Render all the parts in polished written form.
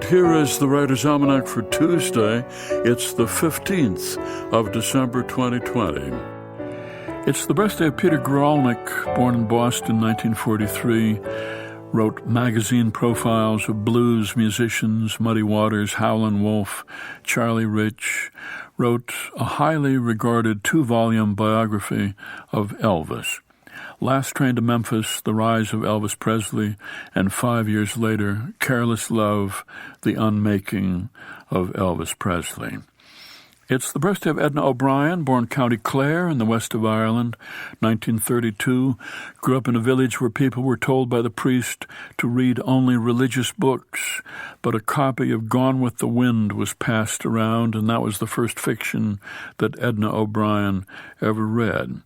here is the Writer's Almanac for Tuesday. It's the 15th of December 2020. It's the birthday of Peter Grolnick, born in Boston, 1943. Wrote magazine profiles of blues musicians, Muddy Waters, Howlin' Wolf, Charlie Rich. Wrote a highly regarded 2-volume biography of Elvis. Last Train to Memphis, The Rise of Elvis Presley, and 5 years later, Careless Love, The Unmaking of Elvis Presley. It's the birthday of Edna O'Brien, born County Clare in the west of Ireland, 1932. Grew up in a village where people were told by the priest to read only religious books, but a copy of Gone with the Wind was passed around, and that was the first fiction that Edna O'Brien ever read.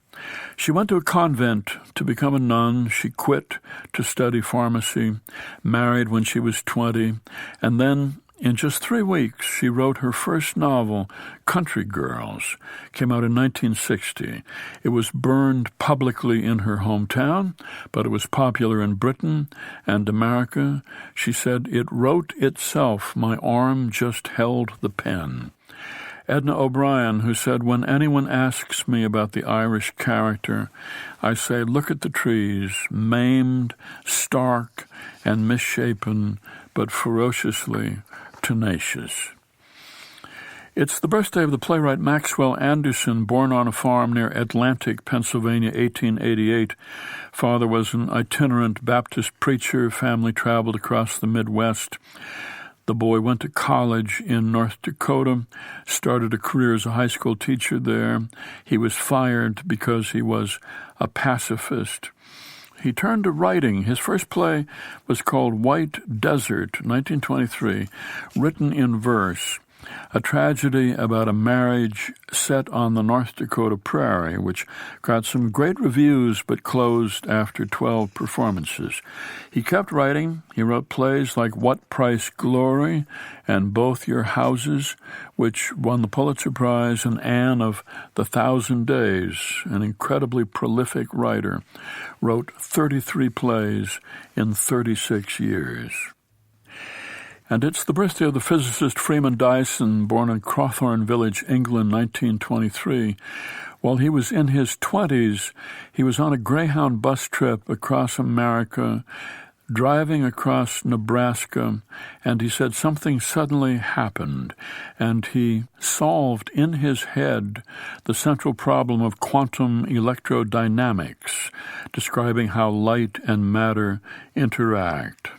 She went to a convent to become a nun. She quit to study pharmacy, married when she was 20, and then in just 3 weeks, she wrote her first novel, Country Girls. Came out in 1960. It was burned publicly in her hometown, but it was popular in Britain and America. She said, "It wrote itself. My arm just held the pen." Edna O'Brien, who said, "When anyone asks me about the Irish character, I say, look at the trees, maimed, stark, and misshapen, but ferociously tenacious." It's the birthday of the playwright Maxwell Anderson, born on a farm near Atlantic, Pennsylvania, 1888. Father was an itinerant Baptist preacher. Family traveled across the Midwest. The boy went to college in North Dakota, started a career as a high school teacher there. He was fired because he was a pacifist. He turned to writing. His first play was called White Desert, 1923, written in verse, a tragedy about a marriage set on the North Dakota prairie, which got some great reviews but closed after 12 performances. He kept writing. He wrote plays like What Price Glory and Both Your Houses, which won the Pulitzer Prize, and Anne of the Thousand Days, an incredibly prolific writer, wrote 33 plays in 36 years. And it's the birthday of the physicist Freeman Dyson, born in Crowthorne Village, England, 1923. While he was in his 20s, he was on a Greyhound bus trip across America, driving across Nebraska, and he said something suddenly happened, and he solved in his head the central problem of quantum electrodynamics, describing how light and matter interact.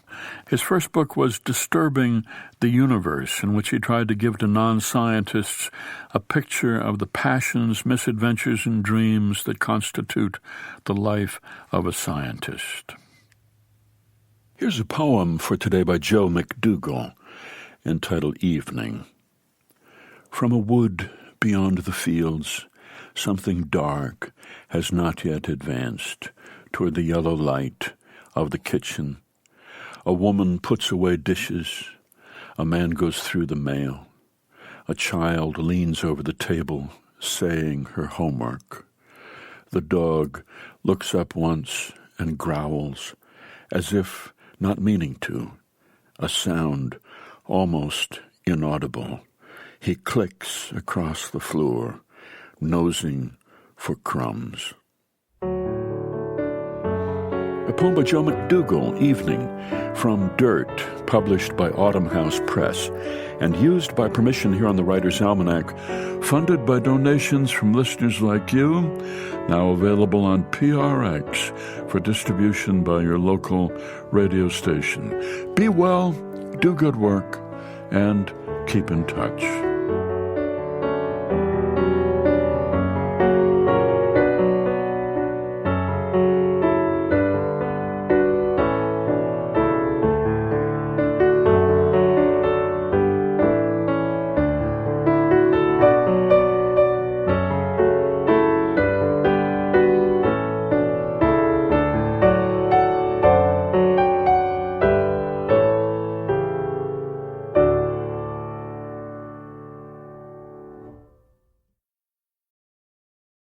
His first book was Disturbing the Universe, in which he tried to give to non-scientists a picture of the passions, misadventures, and dreams that constitute the life of a scientist. Here's a poem for today by Joe McDougall, entitled Evening. From a wood beyond the fields, something dark has not yet advanced toward the yellow light of the kitchen. A woman puts away dishes. A man goes through the mail. A child leans over the table, saying her homework. The dog looks up once and growls, as if not meaning to, a sound almost inaudible. He clicks across the floor, nosing for crumbs. A poem by Joe McDougall, Evening, from Dirt, published by Autumn House Press, and used by permission here on the Writer's Almanac, funded by donations from listeners like you, now available on PRX for distribution by your local radio station. Be well, do good work, and keep in touch.